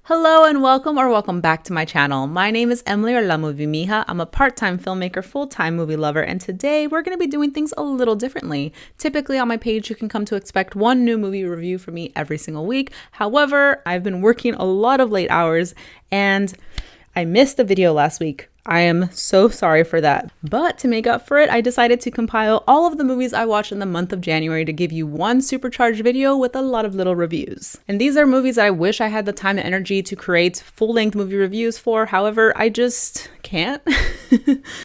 Hello and welcome back to my channel. My name is Emily or La Movie Mija. I'm a part-time filmmaker, full-time movie lover, and today we're going to be doing things a little differently. Typically on my page, you can come to expect one new movie review from me every single week. However, I've been working a lot of late hours and I missed a video last week. I am so sorry for that. But to make up for it, I decided to compile all of the movies I watched in the month of January to give you one supercharged video with a lot of little reviews. And these are movies that I wish I had the time and energy to create full-length movie reviews for. However, I just can't.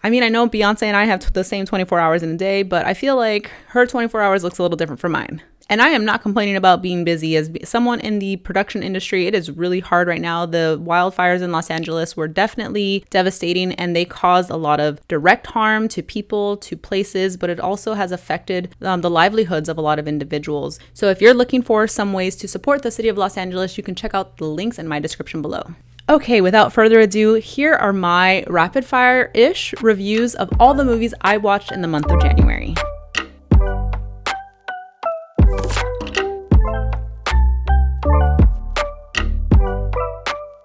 I mean, I know Beyonce and I have the same 24 hours in a day, but I feel like her 24 hours looks a little different from mine. And I am not complaining about being busy. As someone in the production industry, it is really hard right now. The wildfires in Los Angeles were definitely devastating and they caused a lot of direct harm to people, to places, but it also has affected the livelihoods of a lot of individuals. So if you're looking for some ways to support the city of Los Angeles, you can check out the links in my description below. Okay, without further ado, here are my rapid fire-ish reviews of all the movies I watched in the month of January.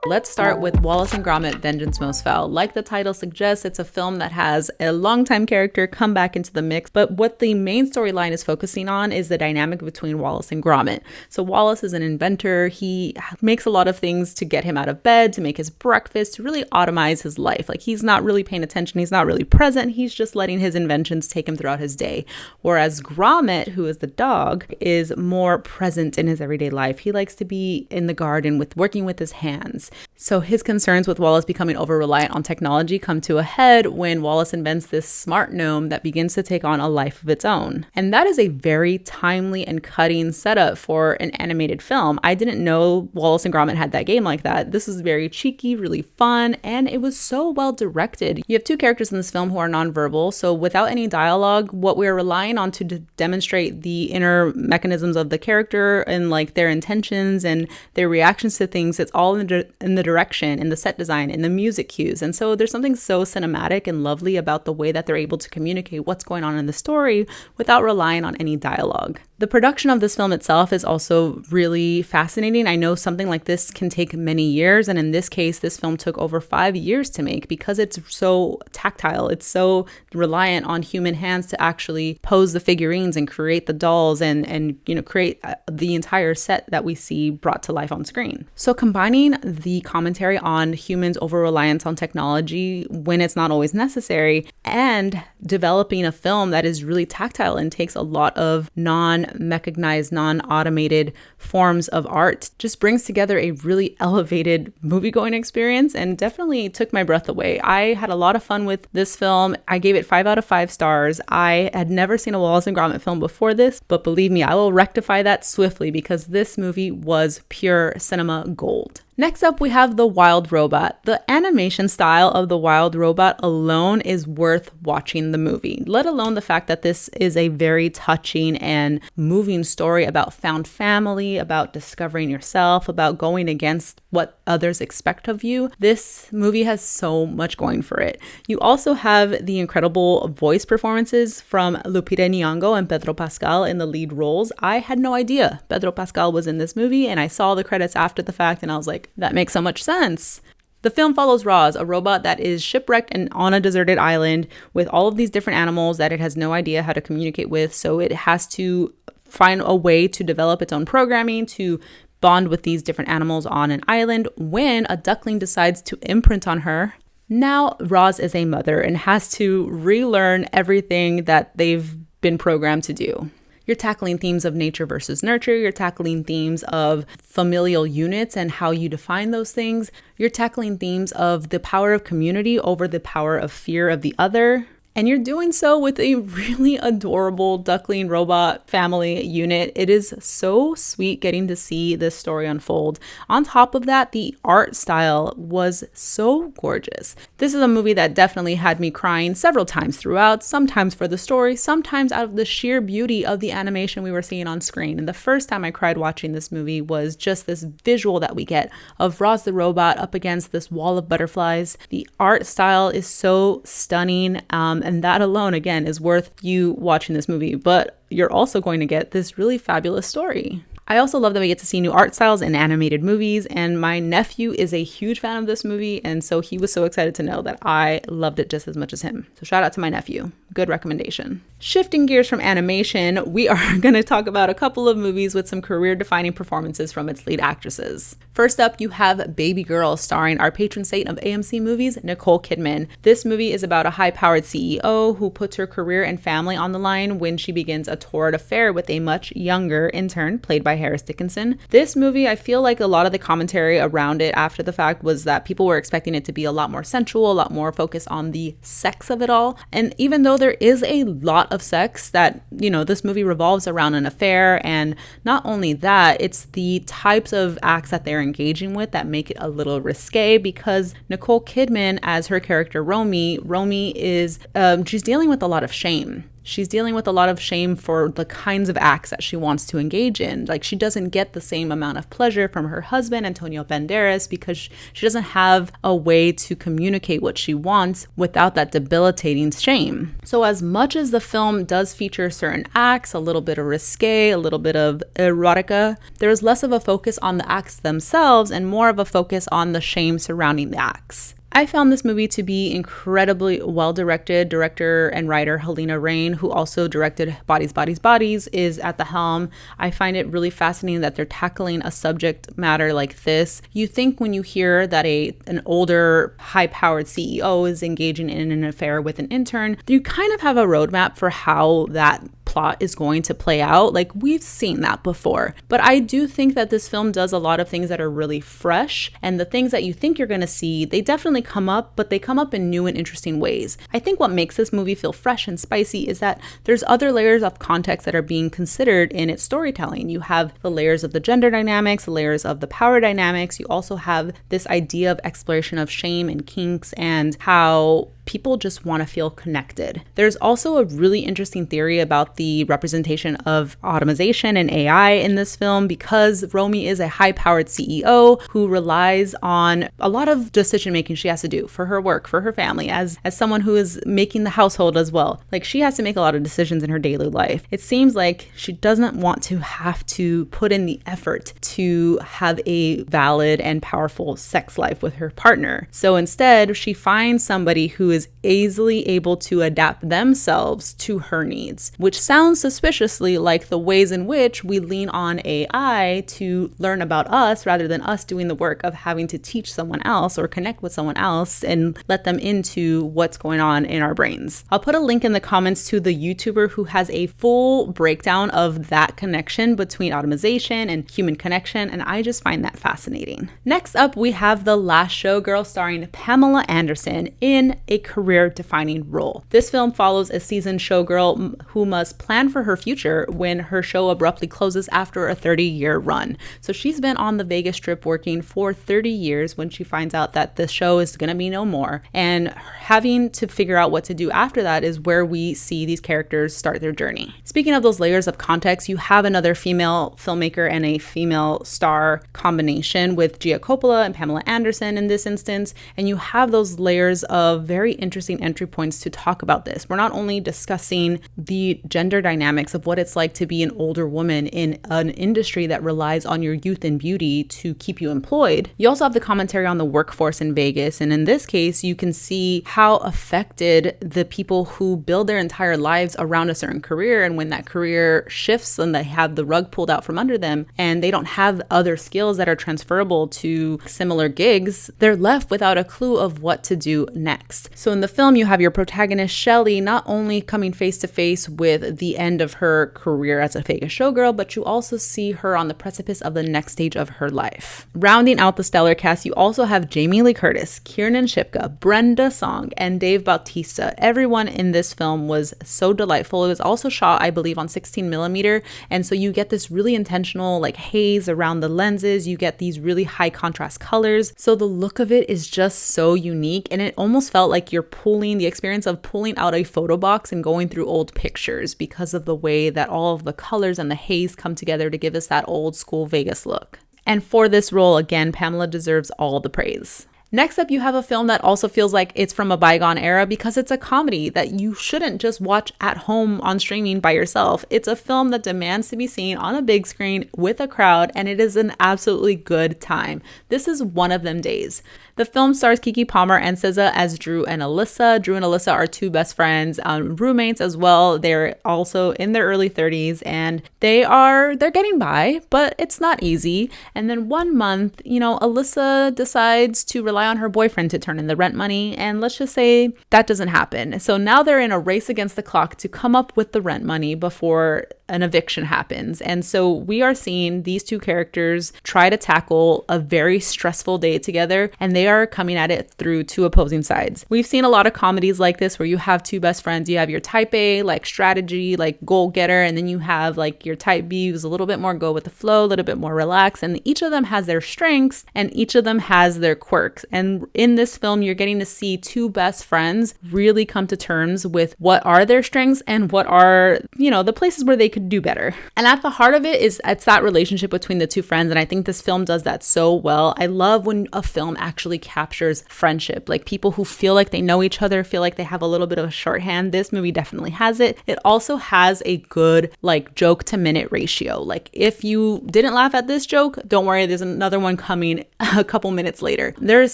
Let's start with Wallace and Gromit, Vengeance Most Fowl. Like the title suggests, it's a film that has a longtime character come back into the mix, but what the main storyline is focusing on is the dynamic between Wallace and Gromit. So Wallace is an inventor. He makes a lot of things to get him out of bed, to make his breakfast, to really automize his life. Like he's not really paying attention. He's not really present. He's just letting his inventions take him throughout his day. Whereas Gromit, who is the dog, is more present in his everyday life. He likes to be in the garden working with his hands. So his concerns with Wallace becoming over-reliant on technology come to a head when Wallace invents this smart gnome that begins to take on a life of its own. And that is a very timely and cutting setup for an animated film. I didn't know Wallace and Gromit had that game like that. This was very cheeky, really fun, and it was so well directed. You have two characters in this film who are nonverbal, so without any dialogue, what we're relying on to demonstrate the inner mechanisms of the character and like their intentions and their reactions to things, it's all in the direction, in the set design, in the music cues. And so there's something so cinematic and lovely about the way that they're able to communicate what's going on in the story without relying on any dialogue. The production of this film itself is also really fascinating. I know something like this can take many years, and in this case, this film took over 5 years to make because it's so tactile. It's so reliant on human hands to actually pose the figurines and create the dolls and create the entire set that we see brought to life on screen. So combining the commentary on humans' over-reliance on technology when it's not always necessary and developing a film that is really tactile and takes a lot of non-mechanized, non-automated forms of art just brings together a really elevated movie-going experience and definitely took my breath away. I had a lot of fun with this film. I gave it 5 out of 5 stars. I had never seen a Wallace and Gromit film before this, but believe me, I will rectify that swiftly because this movie was pure cinema gold. Next up, we have The Wild Robot. The animation style of The Wild Robot alone is worth watching the movie, let alone the fact that this is a very touching and moving story about found family, about discovering yourself, about going against what others expect of you. This movie has so much going for it. You also have the incredible voice performances from Lupita Nyong'o and Pedro Pascal in the lead roles. I had no idea Pedro Pascal was in this movie, and I saw the credits after the fact, and I was like, that makes so much sense. The film follows Roz, a robot that is shipwrecked and on a deserted island with all of these different animals that it has no idea how to communicate with. So it has to find a way to develop its own programming to bond with these different animals on an island when a duckling decides to imprint on her. Now Roz is a mother and has to relearn everything that they've been programmed to do. You're tackling themes of nature versus nurture. You're tackling themes of familial units and how you define those things. You're tackling themes of the power of community over the power of fear of the other. And you're doing so with a really adorable duckling robot family unit. It is so sweet getting to see this story unfold. On top of that, the art style was so gorgeous. This is a movie that definitely had me crying several times throughout, sometimes for the story, sometimes out of the sheer beauty of the animation we were seeing on screen. And the first time I cried watching this movie was just this visual that we get of Roz the robot up against this wall of butterflies. The art style is so stunning, and that alone, again, is worth you watching this movie. But you're also going to get this really fabulous story. I also love that we get to see new art styles in animated movies, and my nephew is a huge fan of this movie, and so he was so excited to know that I loved it just as much as him. So shout out to my nephew. Good recommendation. Shifting gears from animation, we are going to talk about a couple of movies with some career-defining performances from its lead actresses. First up, you have Baby Girl, starring our patron saint of AMC movies, Nicole Kidman. This movie is about a high-powered CEO who puts her career and family on the line when she begins a torrid affair with a much younger intern, played by Harris Dickinson. This movie, I feel like a lot of the commentary around it after the fact was that people were expecting it to be a lot more sensual, a lot more focused on the sex of it all. And even though there is a lot of sex, that, you know, this movie revolves around an affair, and not only that, it's the types of acts that they're engaging with that make it a little risque, because Nicole Kidman, as her character Romy is she's dealing with a lot of shame. She's dealing with a lot of shame for the kinds of acts that she wants to engage in. Like, she doesn't get the same amount of pleasure from her husband, Antonio Banderas, because she doesn't have a way to communicate what she wants without that debilitating shame. So as much as the film does feature certain acts, a little bit of risque, a little bit of erotica, there's less of a focus on the acts themselves and more of a focus on the shame surrounding the acts. I found this movie to be incredibly well directed. Director and writer Helena Rain, who also directed Bodies, Bodies, Bodies, is at the helm. I find it really fascinating that they're tackling a subject matter like this. You think when you hear that an older, high-powered CEO is engaging in an affair with an intern, you kind of have a roadmap for how that plot is going to play out. Like, we've seen that before. But I do think that this film does a lot of things that are really fresh, and the things that you think you're going to see, they definitely come up, but they come up in new and interesting ways. I think what makes this movie feel fresh and spicy is that there's other layers of context that are being considered in its storytelling. You have the layers of the gender dynamics, the layers of the power dynamics. You also have this idea of exploration of shame and kinks and how people just want to feel connected. There's also a really interesting theory about the representation of automation and AI in this film, because Romy is a high-powered CEO who relies on a lot of decision-making she has to do for her work, for her family, as someone who is making the household as well. Like, she has to make a lot of decisions in her daily life. It seems like she doesn't want to have to put in the effort to have a valid and powerful sex life with her partner. So instead, she finds somebody who is easily able to adapt themselves to her needs, which sounds suspiciously like the ways in which we lean on AI to learn about us rather than us doing the work of having to teach someone else or connect with someone else and let them into what's going on in our brains. I'll put a link in the comments to the YouTuber who has a full breakdown of that connection between automation and human connection, and I just find that fascinating. Next up, we have The Last Showgirl, starring Pamela Anderson in a career-defining role. This film follows a seasoned showgirl who must plan for her future when her show abruptly closes after a 30-year run. So she's been on the Vegas Strip working for 30 years when she finds out that the show is going to be no more, and having to figure out what to do after that is where we see these characters start their journey. Speaking of those layers of context, you have another female filmmaker and a female star combination with Gia Coppola and Pamela Anderson in this instance, and you have those layers of very interesting entry points to talk about this. We're not only discussing the gender dynamics of what it's like to be an older woman in an industry that relies on your youth and beauty to keep you employed. You also have the commentary on the workforce in Vegas, and in this case, you can see how affected the people who build their entire lives around a certain career, and when that career shifts and they have the rug pulled out from under them and they don't have other skills that are transferable to similar gigs, they're left without a clue of what to do next. So in the film, you have your protagonist Shelley not only coming face to face with the end of her career as a Vegas showgirl, but you also see her on the precipice of the next stage of her life. Rounding out the stellar cast, you also have Jamie Lee Curtis, Kiernan Shipka, Brenda Song, and Dave Bautista. Everyone in this film was so delightful. It was also shot, I believe, on 16mm, and so you get this really intentional like haze around the lenses. You get these really high contrast colors. So the look of it is just so unique, and it almost felt like you're pulling the experience of pulling out a photo box and going through old pictures because of the way that all of the colors and the haze come together to give us that old school Vegas look. And for this role, again, Pamela deserves all the praise. Next up, you have a film that also feels like it's from a bygone era because it's a comedy that you shouldn't just watch at home on streaming by yourself. It's a film that demands to be seen on a big screen with a crowd, and it is an absolutely good time. This is One of Them Days. The film stars Keke Palmer and SZA as Drew and Alyssa. Drew and Alyssa are two best friends, roommates as well. They're also in their early 30s, and they're getting by, but it's not easy. And then one month, Alyssa decides to rely on her boyfriend to turn in the rent money, and let's just say that doesn't happen. So now they're in a race against the clock to come up with the rent money before an eviction happens. And so we are seeing these two characters try to tackle a very stressful day together, and they are coming at it through two opposing sides. We've seen a lot of comedies like this where you have two best friends. You have your type A, like strategy, like goal getter, and then you have like your type B, who's a little bit more go with the flow, a little bit more relaxed, and each of them has their strengths and each of them has their quirks. And in this film, you're getting to see two best friends really come to terms with what are their strengths and what are, the places where they could do better. And at the heart of it's that relationship between the two friends. And I think this film does that so well. I love when a film actually captures friendship, like people who feel like they know each other, feel like they have a little bit of a shorthand. This movie definitely has it. It also has a good like joke to minute ratio. Like if you didn't laugh at this joke, don't worry, there's another one coming a couple minutes later. There is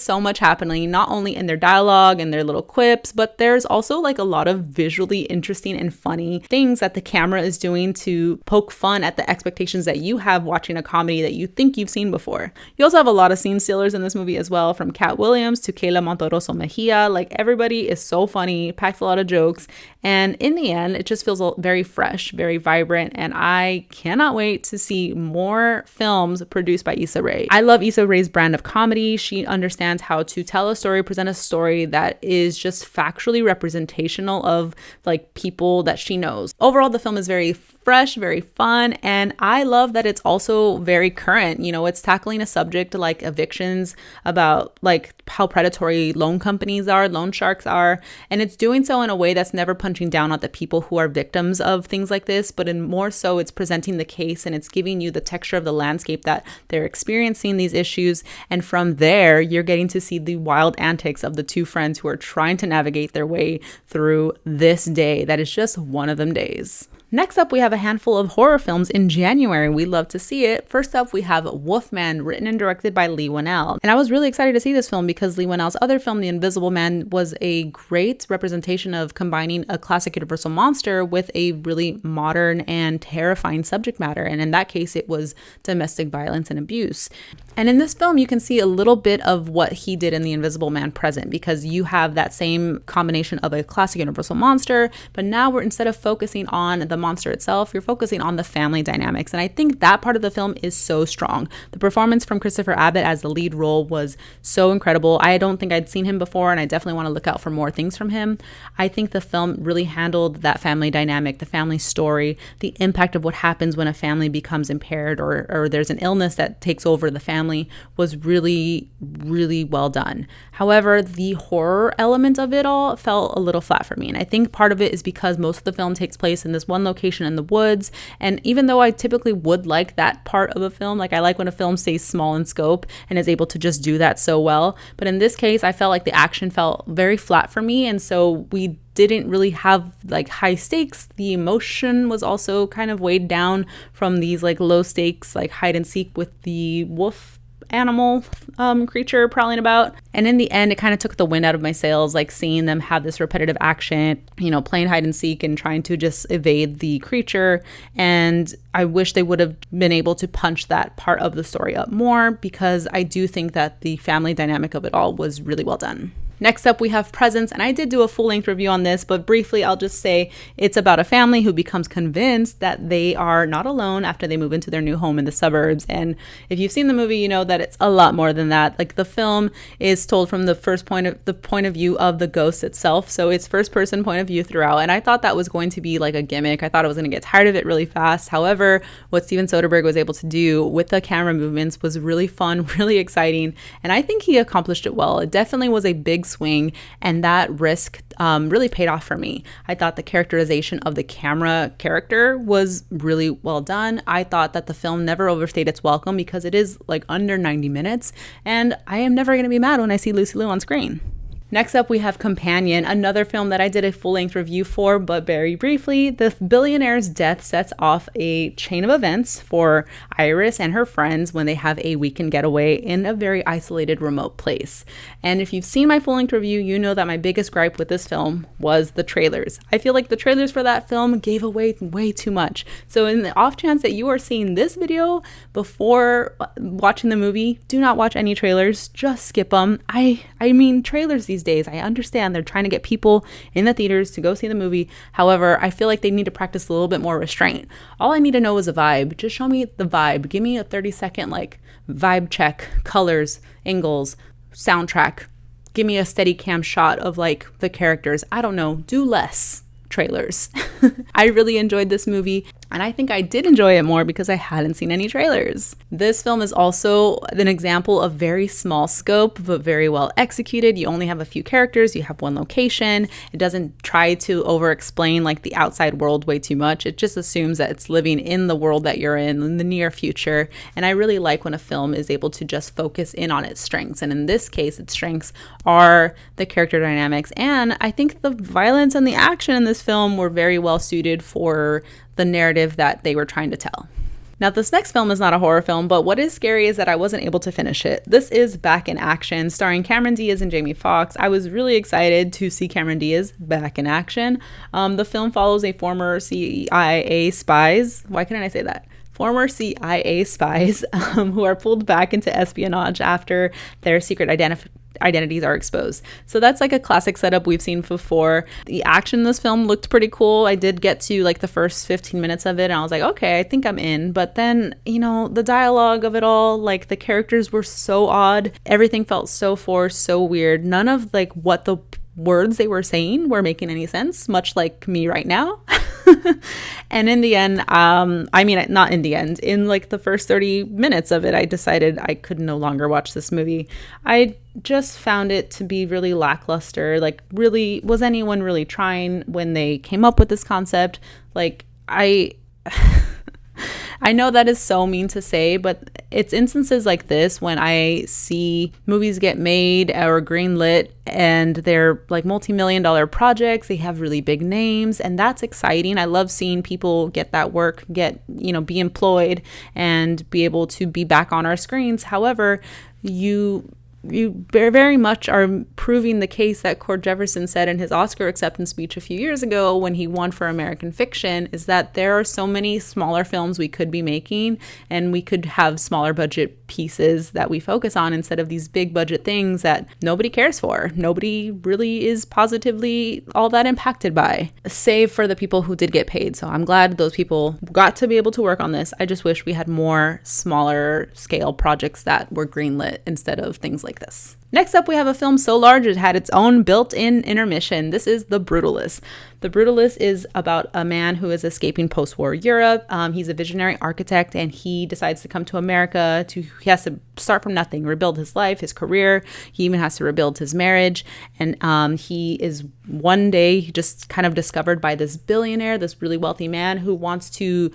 so much happening, not only in their dialogue and their little quips, but there's also like a lot of visually interesting and funny things that the camera is doing to poke fun at the expectations that you have watching a comedy that you think you've seen before. You also have a lot of scene stealers in this movie as well, from Cat Williams to Kayla Montoroso Mejia. Like everybody is so funny, packs a lot of jokes, and in the end, it just feels very fresh, very vibrant, and I cannot wait to see more films produced by Issa Rae. I love Issa Rae's brand of comedy. She understands how to tell a story, present a story that is just factually representational of like people that she knows. Overall, the film is very fresh, very fun, and I love that it's also very current. It's tackling a subject like evictions, about like how predatory loan companies are, loan sharks are, and it's doing so in a way that's never punching down on the people who are victims of things like this, but in more so it's presenting the case and it's giving you the texture of the landscape that they're experiencing these issues, and from there you're getting to see the wild antics of the two friends who are trying to navigate their way through this day that is just one of them days. Next up, we have a handful of horror films in January. We love to see it. First up, we have Wolfman, written and directed by Leigh Whannell. And I was really excited to see this film because Leigh Whannell's other film, The Invisible Man, was a great representation of combining a classic Universal monster with a really modern and terrifying subject matter. And in that case, it was domestic violence and abuse. And in this film, you can see a little bit of what he did in The Invisible Man present, because you have that same combination of a classic Universal monster, but now instead of focusing on the monster itself, you're focusing on the family dynamics. And I think that part of the film is so strong. The performance from Christopher Abbott as the lead role was so incredible. I don't think I'd seen him before, and I definitely want to look out for more things from him. I think the film really handled that family dynamic, the family story, the impact of what happens when a family becomes impaired or there's an illness that takes over the family was really, really well done. However, the horror element of it all felt a little flat for me. And I think part of it is because most of the film takes place in this one location in the woods. And even though I typically would like that part of a film, like I like when a film stays small in scope and is able to just do that so well. But in this case, I felt like the action felt very flat for me. And so we didn't really have like high stakes. The emotion was also kind of weighed down from these like low stakes, like hide and seek with the wolf animal creature prowling about. And in the end, it kind of took the wind out of my sails, like seeing them have this repetitive action, playing hide and seek and trying to just evade the creature. And I wish they would have been able to punch that part of the story up more, because I do think that the family dynamic of it all was really well done. Next up, we have Presence, and I did do a full-length review on this, but briefly, I'll just say it's about a family who becomes convinced that they are not alone after they move into their new home in the suburbs. And if you've seen the movie, you know that it's a lot more than that. Like, the film is told from the point of view of the ghost itself, so it's first-person point of view throughout. And I thought that was going to be like a gimmick. I thought I was going to get tired of it really fast. However, what Steven Soderbergh was able to do with the camera movements was really fun, really exciting, and I think he accomplished it well. It definitely was a big big swing, and that risk really paid off for me. I thought the characterization of the camera character was really well done. I thought that the film never overstayed its welcome because it is like under 90 minutes, and I am never going to be mad when I see Lucy Liu on screen. Next up, we have Companion, another film that I did a full-length review for, but very briefly. The billionaire's death sets off a chain of events for Iris and her friends when they have a weekend getaway in a very isolated, remote place. And if you've seen my full-length review, you know that my biggest gripe with this film was the trailers. I feel like the trailers for that film gave away way too much. So in the off chance that you are seeing this video before watching the movie, do not watch any trailers. Just skip them. I mean, trailers these days, I understand they're trying to get people in the theaters to go see the movie. However, I feel like they need to practice a little bit more restraint. All I need to know is a vibe. Just show me the vibe. Give me a 30-second like vibe check, colors, angles, soundtrack. Give me a steady cam shot of like the characters. I don't know. Do less trailers. I really enjoyed this movie, and I think I did enjoy it more because I hadn't seen any trailers. This film is also an example of very small scope, but very well executed. You only have a few characters, you have one location. It doesn't try to over-explain like the outside world way too much. It just assumes that it's living in the world that you're in the near future. And I really like when a film is able to just focus in on its strengths. And in this case, its strengths are the character dynamics. And I think the violence and the action in this film were very well suited for the narrative that they were trying to tell. Now, this next film is not a horror film, but what is scary is that I wasn't able to finish it. This is Back in Action, starring Cameron Diaz and Jamie Foxx. I was really excited to see Cameron Diaz back in action. The film follows a former CIA spies. Why couldn't I say that? Former CIA spies who are pulled back into espionage after their secret identities are exposed. So that's like a classic setup we've seen before. The action in this film looked pretty cool. I did get to like the first 15 minutes of it and I was like, okay, I think I'm in. But then, you know, the dialogue of it all, like the characters were so odd. Everything felt so forced, so weird. None of like what the words they were saying were making any sense, much like me right now. And in the end, not in the end, in like the first 30 minutes of it, I decided I could no longer watch this movie. I just found it to be really lackluster. Like, really, was anyone really trying when they came up with this concept? Like, I know that is so mean to say, but it's instances like this when I see movies get made or greenlit and they're like multi-million-dollar projects. They have really big names, and that's exciting. I love seeing people get that work, be employed and be able to be back on our screens. However, you very much are proving the case that Cord Jefferson said in his Oscar acceptance speech a few years ago when he won for American Fiction, is that there are so many smaller films we could be making, and we could have smaller budget pieces that we focus on instead of these big budget things that nobody cares for. Nobody really is positively all that impacted by, save for the people who did get paid. So I'm glad those people got to be able to work on this. I just wish we had more smaller scale projects that were greenlit instead of things like this. Next up, we have a film so large it had its own built-in intermission. This is The Brutalist. The Brutalist is about a man who is escaping post-war Europe. He's a visionary architect, and he decides to come to America. He has to start from nothing, rebuild his life, his career. He even has to rebuild his marriage. And he is one day just kind of discovered by this billionaire, this really wealthy man who wants to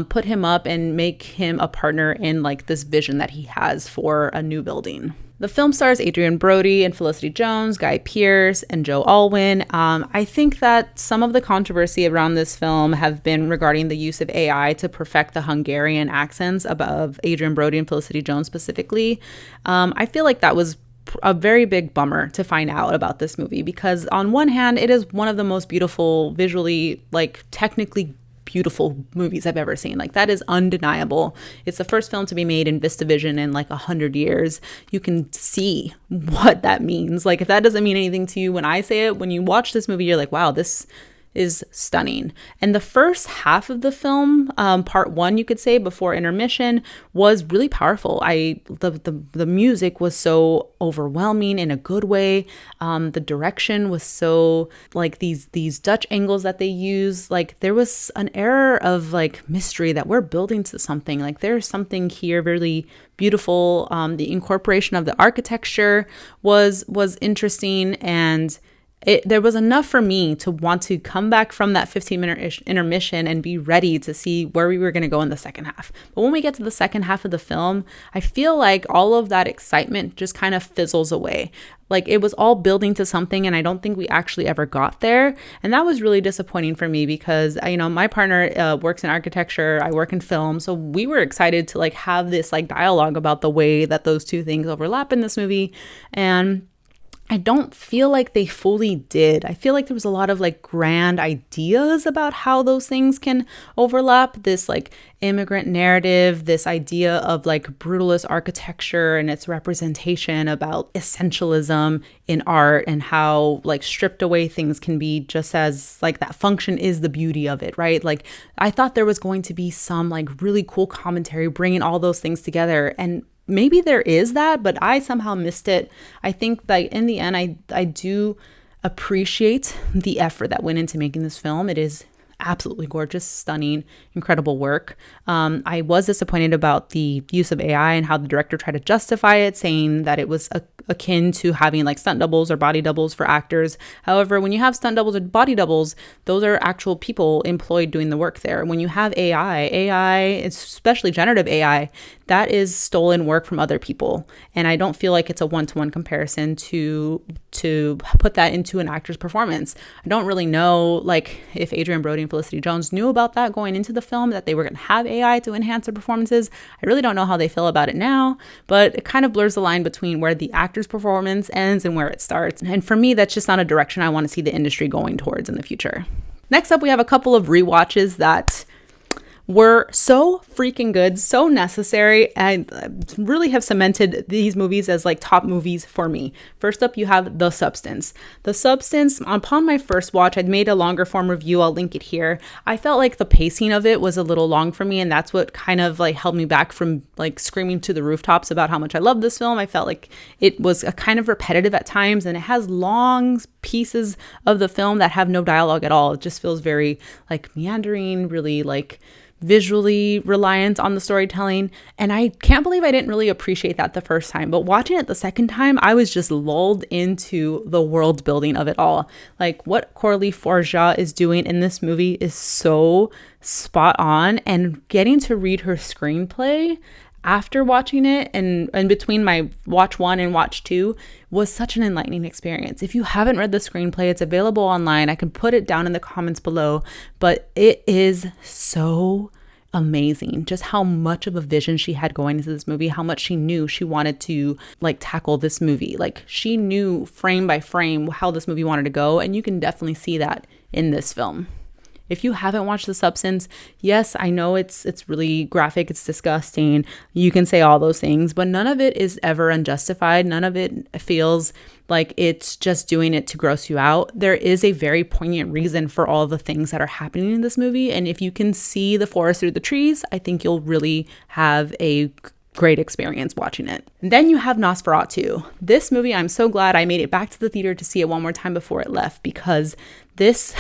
put him up and make him a partner in like this vision that he has for a new building. The film stars Adrian Brody and Felicity Jones, Guy Pearce, and Joe Alwyn. I think that some of the controversy around this film have been regarding the use of AI to perfect the Hungarian accents of Adrian Brody and Felicity Jones specifically. I feel like that was a very big bummer to find out about this movie, because on one hand, it is one of the most beautiful, visually, like technically beautiful movies I've ever seen. Like, that is undeniable. It's the first film to be made in VistaVision in like 100 years. You can see what that means. Like, if that doesn't mean anything to you when I say it, when you watch this movie, you're like, wow, this is stunning. And the first half of the film, part one, you could say, before intermission, was really powerful. The music was so overwhelming in a good way. The direction was so, like, these Dutch angles that they use, like there was an air of like mystery that we're building to something. Like there's something here really beautiful. The incorporation of the architecture was interesting, and there was enough for me to want to come back from that 15-minute intermission and be ready to see where we were going to go in the second half. But when we get to the second half of the film, I feel like all of that excitement just kind of fizzles away. Like it was all building to something, and I don't think we actually ever got there. And that was really disappointing for me because, my partner works in architecture, I work in film. So we were excited to like have this like dialogue about the way that those two things overlap in this movie. And I don't feel like they fully did. I feel like there was a lot of like grand ideas about how those things can overlap. This like immigrant narrative, this idea of like brutalist architecture and its representation about essentialism in art and how like stripped away things can be just as like that function is the beauty of it, right? Like I thought there was going to be some like really cool commentary bringing all those things together, and maybe there is that, but I somehow missed it. I think that in the end, I do appreciate the effort that went into making this film. It is absolutely gorgeous, stunning, incredible work. I was disappointed about the use of AI and how the director tried to justify it, saying that it was akin to having like stunt doubles or body doubles for actors. However, when you have stunt doubles or body doubles, those are actual people employed doing the work there. When you have AI, especially generative AI, that is stolen work from other people. And I don't feel like it's a one-to-one comparison to put that into an actor's performance. I don't really know like if Adrian Brody and Felicity Jones knew about that going into the film, that they were going to have AI to enhance their performances. I really don't know how they feel about it now, but it kind of blurs the line between where the actor's performance ends and where it starts. And for me, that's just not a direction I want to see the industry going towards in the future. Next up, we have a couple of rewatches that were so freaking good, so necessary. I really have cemented these movies as like top movies for me. First up, you have The Substance. The Substance, upon my first watch, I'd made a longer form review. I'll link it here. I felt like the pacing of it was a little long for me, and that's what kind of like held me back from like screaming to the rooftops about how much I love this film. I felt like it was a kind of repetitive at times, and it has long pieces of the film that have no dialogue at all. It just feels very like meandering, really like visually reliant on the storytelling. And I can't believe I didn't really appreciate that the first time. But watching it the second time, I was just lulled into the world building of it all. Like what Coralie Forja is doing in this movie is so spot on. And getting to read her screenplay after watching it and between my watch 1 and watch 2 was such an enlightening experience. If you haven't read the screenplay, it's available online. I can put it down in the comments below, but it is so amazing just how much of a vision she had going into this movie, how much she knew she wanted to like tackle this movie. Like she knew frame by frame how this movie wanted to go, and you can definitely see that in this film. If you haven't watched The Substance, yes, I know it's really graphic, it's disgusting. You can say all those things, but none of it is ever unjustified. None of it feels like it's just doing it to gross you out. There is a very poignant reason for all the things that are happening in this movie. And if you can see the forest through the trees, I think you'll really have a great experience watching it. And then you have Nosferatu. This movie, I'm so glad I made it back to the theater to see it one more time before it left, because this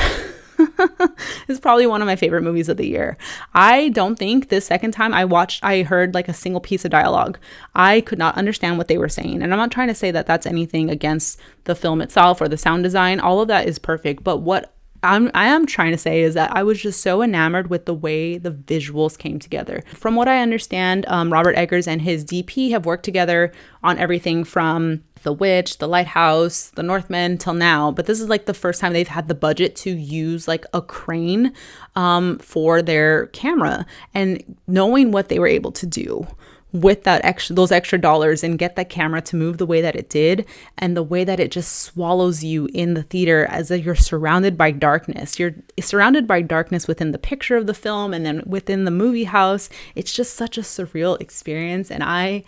is probably one of my favorite movies of the year. I don't think the second time I heard like a single piece of dialogue. I could not understand what they were saying. And I'm not trying to say that that's anything against the film itself or the sound design. All of that is perfect. But what I am trying to say is that I was just so enamored with the way the visuals came together. From what I understand, Robert Eggers and his DP have worked together on everything from The Witch, The Lighthouse, The Northman till now. But this is like the first time they've had the budget to use like a crane for their camera. And knowing what they were able to do with those extra dollars and get that camera to move the way that it did, and the way that it just swallows you in the theater as if you're surrounded by darkness. You're surrounded by darkness within the picture of the film and then within the movie house. It's just such a surreal experience, and I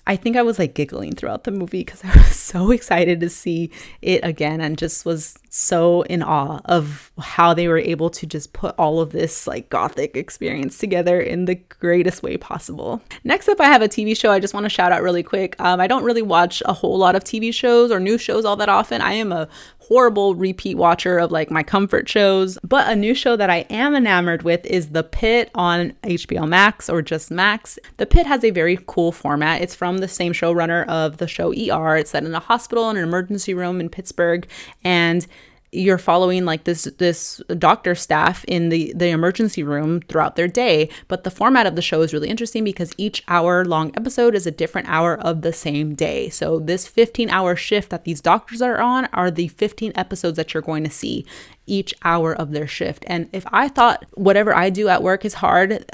I think I was like giggling throughout the movie because I was so excited to see it again and just was so in awe of how they were able to just put all of this like gothic experience together in the greatest way possible. Next up, I have a TV show I just want to shout out really quick. I don't really watch a whole lot of TV shows or new shows all that often. I am a horrible repeat watcher of like my comfort shows, but a new show that I am enamored with is The Pitt on HBO Max or just Max. The Pitt has a very cool format. It's from the same showrunner of the show ER. It's set in a hospital in an emergency room in Pittsburgh, and you're following like this doctor staff in the emergency room throughout their day. But the format of the show is really interesting because each hour-long episode is a different hour of the same day. So this 15-hour shift that these doctors are on are the 15 episodes that you're going to see each hour of their shift. And if I thought whatever I do at work is hard,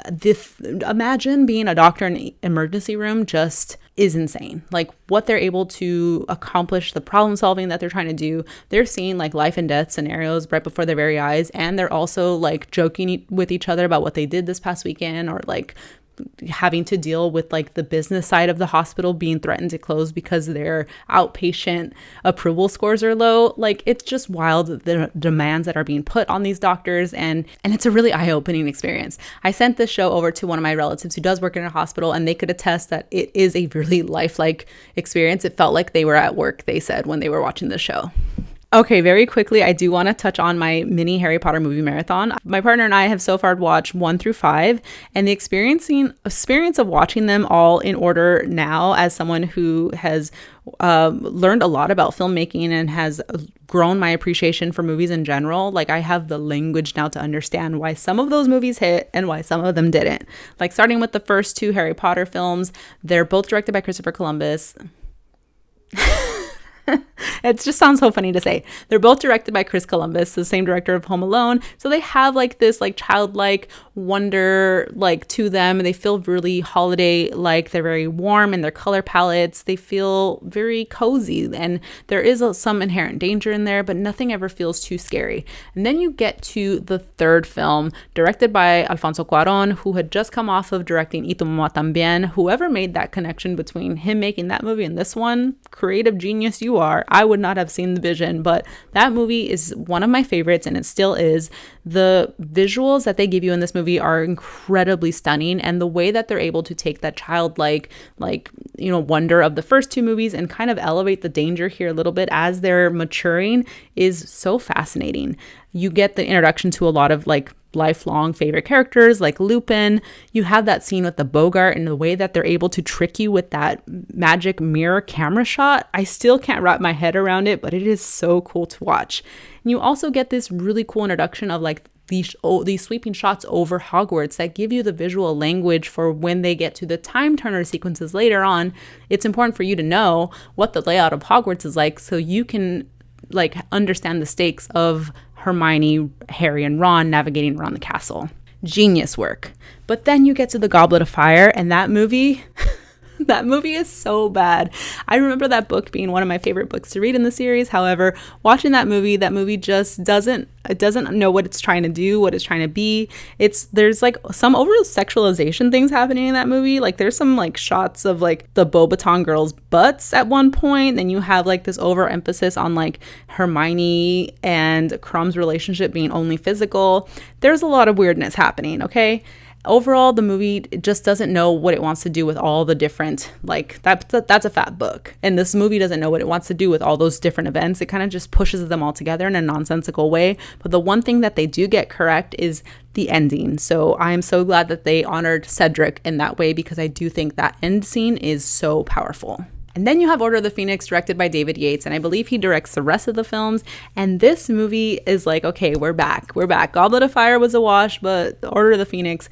imagine being a doctor in an emergency room just is insane. Like what they're able to accomplish, the problem solving that they're trying to do. They're seeing like life and death scenarios right before their very eyes. And they're also like joking with each other about what they did this past weekend, or like having to deal with like the business side of the hospital being threatened to close because their outpatient approval scores are low. Like it's just wild, the demands that are being put on these doctors, and it's a really eye-opening experience. I sent this show over to one of my relatives who does work in a hospital, and they could attest that it is a really lifelike experience. It felt like they were at work, they said, when they were watching the show. Okay, very quickly, I do want to touch on my mini Harry Potter movie marathon. My partner and I have so far watched 1 through 5, and the experience of watching them all in order now, as someone who has learned a lot about filmmaking and has grown my appreciation for movies in general. Like I have the language now to understand why some of those movies hit and why some of them didn't. Like starting with the first 2 Harry Potter films, they're both directed by Christopher Columbus. It just sounds so funny to say. They're both directed by Chris Columbus, the same director of Home Alone. So they have like this like childlike wonder like to them. They feel really holiday like. They're very warm in their color palettes. They feel very cozy, and there is some inherent danger in there, but nothing ever feels too scary. And then you get to the 3rd film, directed by Alfonso Cuarón, who had just come off of directing Y tu mamá también. Whoever made that connection between him making that movie and this one, creative genius you are. I would not have seen the vision, but that movie is one of my favorites, and it still is. The visuals that they give you in this movie are incredibly stunning, and the way that they're able to take that childlike wonder of the first 2 movies and kind of elevate the danger here a little bit as they're maturing is so fascinating. You get the introduction to a lot of like lifelong favorite characters like Lupin. You have that scene with the Bogart and the way that they're able to trick you with that magic mirror camera shot. I still can't wrap my head around it, but it is so cool to watch. And you also get this really cool introduction of like these sweeping shots over Hogwarts that give you the visual language for when they get to the time turner sequences later on. It's important for you to know what the layout of Hogwarts is like so you can like understand the stakes of Hermione, Harry, and Ron navigating around the castle. Genius work. But then you get to the Goblet of Fire, and that movie that movie is so bad. I remember that book being one of my favorite books to read in the series. However, watching that movie just doesn't know what it's trying to do, what it's trying to be. There's like some over sexualization things happening in that movie. Like there's some like shots of like the Beauxbaton girls' butts at one point. Then you have like this overemphasis on like Hermione and Crumb's relationship being only physical. There's a lot of weirdness happening, okay? Overall, the movie just doesn't know what it wants to do with all the different, like, that's a fat book. And this movie doesn't know what it wants to do with all those different events. It kind of just pushes them all together in a nonsensical way. But the one thing that they do get correct is the ending. So I am so glad that they honored Cedric in that way, because I do think that end scene is so powerful. And then you have Order of the Phoenix, directed by David Yates, and I believe he directs the rest of the films. And this movie is like, okay, we're back. Goblet of Fire was a wash, but Order of the Phoenix,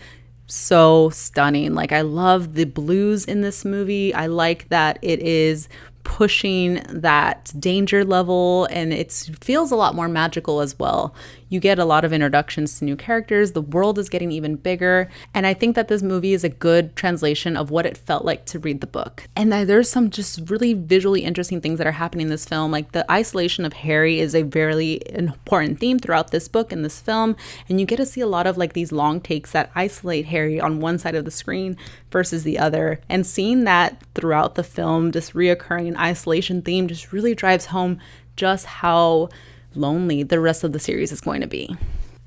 so stunning. Like, I love the blues in this movie. I like that it is pushing that danger level, and it feels a lot more magical as well. You get a lot of introductions to new characters, the world is getting even bigger, and I think that this movie is a good translation of what it felt like to read the book. And there's some just really visually interesting things that are happening in this film, like the isolation of Harry is a very important theme throughout this book and this film, and you get to see a lot of like these long takes that isolate Harry on one side of the screen versus the other, and seeing that throughout the film, this reoccurring isolation theme just really drives home just how lonely the rest of the series is going to be.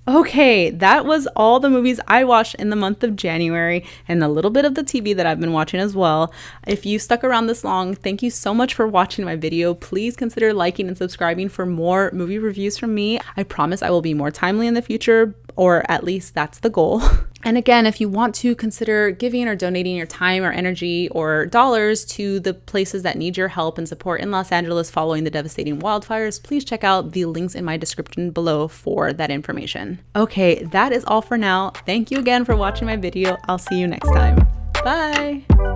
Okay, that was all the movies I watched in the month of January and a little bit of the TV that I've been watching as well. If you stuck around this long, thank you so much for watching my video. Please consider liking and subscribing for more movie reviews from me. I promise I will be more timely in the future, or at least that's the goal. And again, if you want to consider giving or donating your time or energy or dollars to the places that need your help and support in Los Angeles following the devastating wildfires, please check out the links in my description below for that information. Okay, that is all for now. Thank you again for watching my video. I'll see you next time. Bye!